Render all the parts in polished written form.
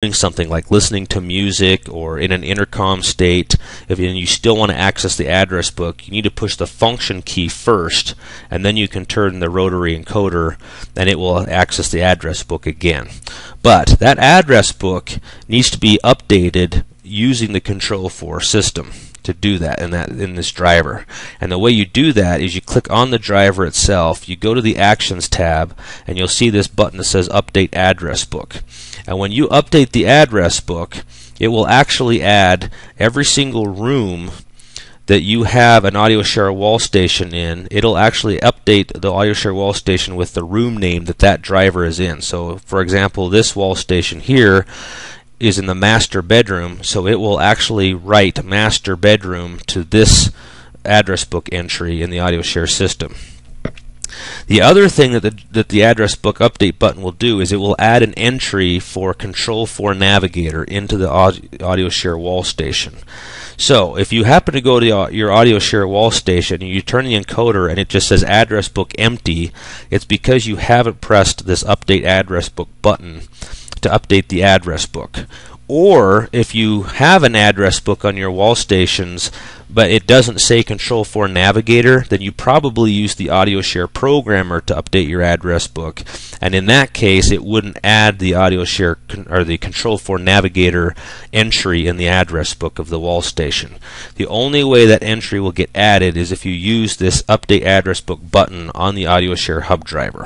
doing something like listening to music or in an intercom state, if you still want to access the address book, you need to push the function key first, and then you can turn the rotary encoder and it will access the address book again. But that address book needs to be updated using the Control4 system to do that in this driver. And the way you do that is you click on the driver itself, you go to the Actions tab, and you'll see this button that says Update Address Book. And when you update the address book, it will actually add every single room that you have an AudioShare wall station in. It'll actually update the AudioShare wall station with the room name that that driver is in. So, for example, this wall station here is in the master bedroom, so it will actually write master bedroom to this address book entry in the AudioShare system. The other thing that the address book update button will do is it will add an entry for Control4 Navigator into the AudioShare wall station. So if you happen to go to your AudioShare wall station and you turn the encoder and it just says address book empty, it's because you haven't pressed this update address book button to update the address book. Or if you have an address book on your wall stations but it doesn't say Control4 Navigator, then you probably use the AudioShare programmer to update your address book, and in that case it wouldn't add the AudioShare or the Control4 Navigator entry in the address book of the wall station. The only way that entry will get added is if you use this update address book button on the AudioShare hub driver.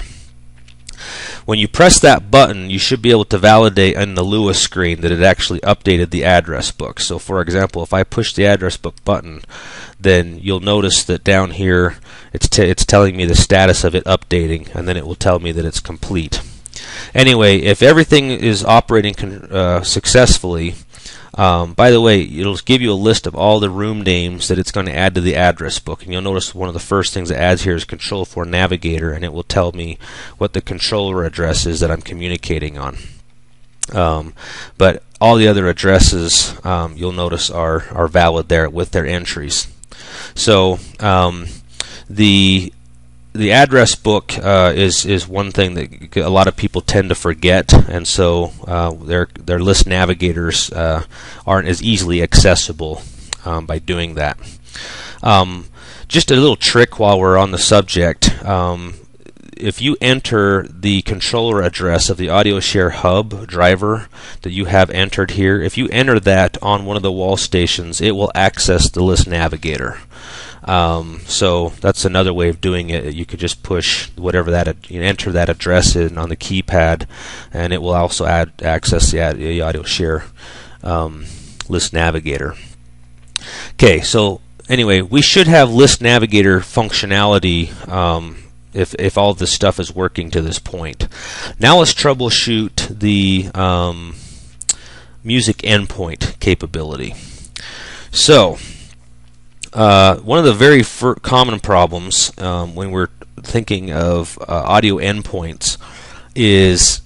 When you press that button, you should be able to validate in the Lewis screen that it actually updated the address book. So for example, if I push the address book button, then you'll notice that down here it's telling me the status of it updating, and then it will tell me that it's complete. Anyway, if everything is operating successfully, by the way, it'll give you a list of all the room names that it's going to add to the address book, and you'll notice one of the first things it adds here is Control4 Navigator, and it will tell me what the controller address is that I'm communicating on. But all the other addresses, you'll notice, are valid there with their entries. So the address book is one thing that a lot of people tend to forget, and so their list navigators aren't as easily accessible by doing that. Just a little trick while we're on the subject. If you enter the controller address of the AudioShare hub driver that you have entered here, if you enter that on one of the wall stations, it will access the list navigator. So that's another way of doing it. You could just push whatever enter that address in on the keypad, and it will also access the AudioShare list navigator. Okay, so anyway, we should have list navigator functionality if all this stuff is working to this point. Now let's troubleshoot the music endpoint capability. So one of the very common problems when we're thinking of audio endpoints is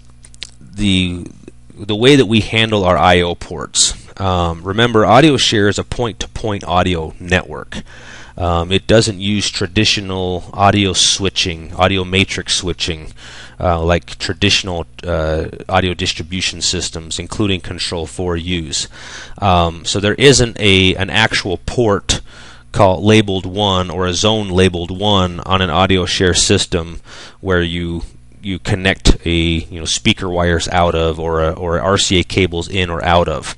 the way that we handle our I/O ports. Remember, AudioShare is a point-to-point audio network. It doesn't use traditional audio switching, audio matrix switching, like traditional audio distribution systems, including Control4 use. So there isn't an actual port called labeled 1 or a zone labeled 1 on an AudioShare system where you connect speaker wires out of or RCA cables in or out of.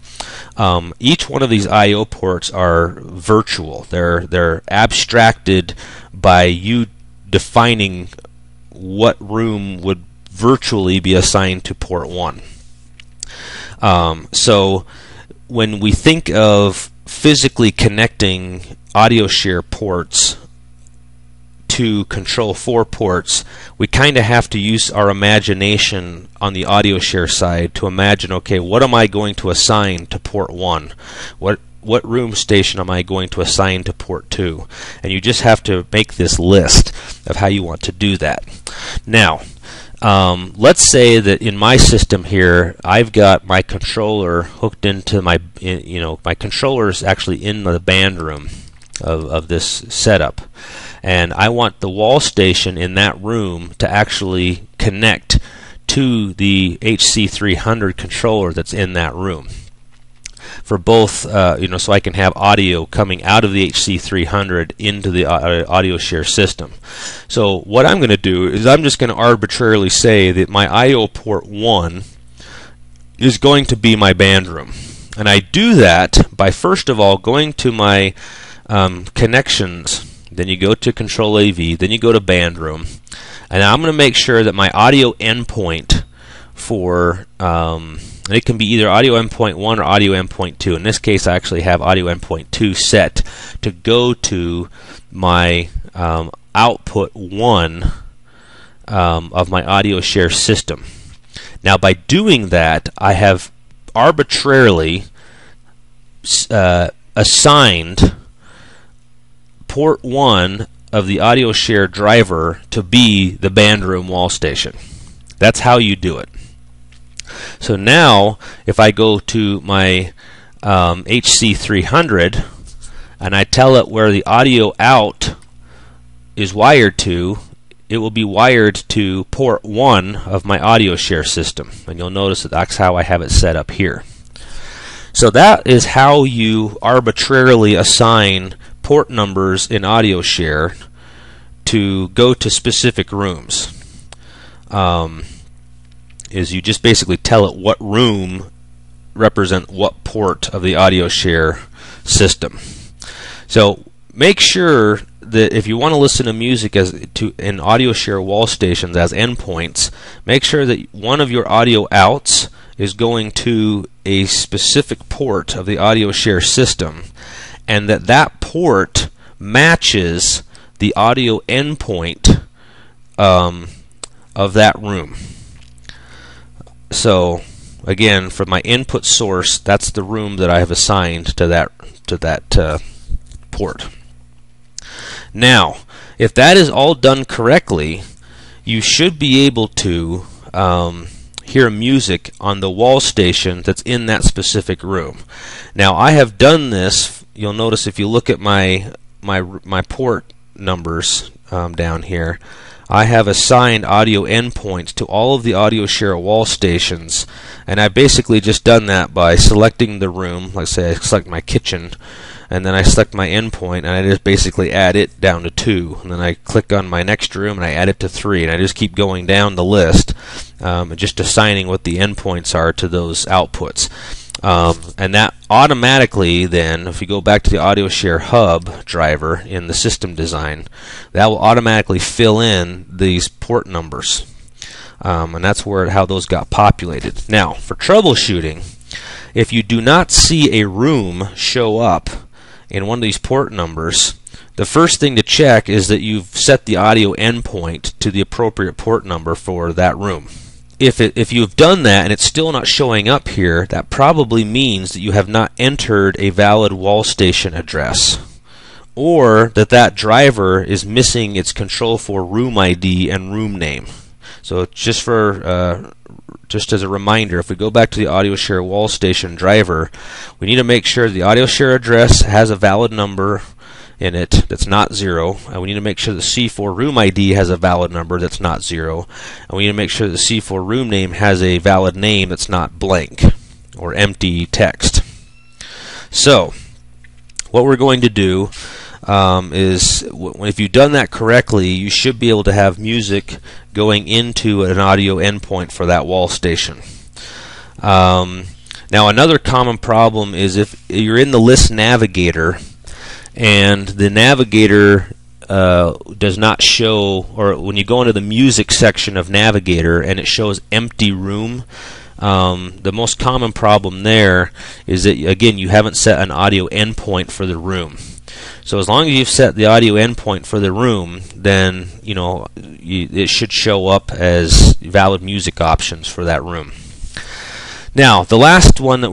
Each one of these I/O ports are virtual. They're abstracted by you defining what room would virtually be assigned to port 1. So when we think of physically connecting AudioShare ports to Control4 ports, we kind of have to use our imagination on the AudioShare side to imagine, okay, what am I going to assign to port 1? What room station am I going to assign to port 2? And you just have to make this list of how you want to do that. Now, let's say that in my system here, I've got my controller hooked into my controller is actually in the band room of this setup, and I want the wall station in that room to actually connect to the HC300 controller that's in that room. For both, so I can have audio coming out of the HC300 into the AudioShare system. So what I'm going to do is I'm just going to arbitrarily say that my I/O port 1 is going to be my band room. And I do that by first of all going to my connections, then you go to Control AV, then you go to band room, and I'm going to make sure that my audio endpoint for and it can be either audio endpoint 1 or audio endpoint 2. In this case, I actually have audio endpoint 2 set to go to my output 1 of my AudioShare system. Now, by doing that, I have arbitrarily assigned port 1 of the AudioShare driver to be the band room wall station. That's how you do it. So now, if I go to my HC300 and I tell it where the audio out is wired to, it will be wired to port 1 of my AudioShare system. And you'll notice that that's how I have it set up here. So that is how you arbitrarily assign port numbers in AudioShare to go to specific rooms. Is you just basically tell it what room represent what port of the AudioShare system. So make sure that if you want to listen to music in AudioShare wall stations as endpoints, make sure that one of your audio outs is going to a specific port of the AudioShare system, and that port matches the audio endpoint of that room. So again, for my input source, that's the room that I have assigned to that port. Now, if that is all done correctly, you should be able to hear music on the wall station that's in that specific room. Now, I have done this. You'll notice if you look at my port numbers down here, I have assigned audio endpoints to all of the AudioShare wall stations, and I've basically just done that by selecting the room. Like say I select my kitchen, and then I select my endpoint, and I just basically add it down to 2, and then I click on my next room and I add it to 3, and I just keep going down the list, just assigning what the endpoints are to those outputs. And that automatically then, if you go back to the AudioShare hub driver in the system design, that will automatically fill in these port numbers. And that's how those got populated. Now, for troubleshooting, if you do not see a room show up in one of these port numbers, the first thing to check is that you've set the audio endpoint to the appropriate port number for that room. If you've done that and it's still not showing up here, that probably means that you have not entered a valid wall station address, or that driver is missing its Control4 room ID and room name. So just as a reminder, if we go back to the AudioShare wall station driver, we need to make sure the AudioShare address has a valid number in it that's not 0, and we need to make sure the C4 room ID has a valid number that's not 0, and we need to make sure the C4 room name has a valid name that's not blank or empty text. So what we're going to do is, if you've done that correctly, you should be able to have music going into an audio endpoint for that wall station. Now, another common problem is if you're in the list navigator and the navigator does not show, or when you go into the music section of navigator and it shows empty room, the most common problem there is that, again, you haven't set an audio endpoint for the room. So as long as you've set the audio endpoint for the room, then it should show up as valid music options for that room. Now, the last one that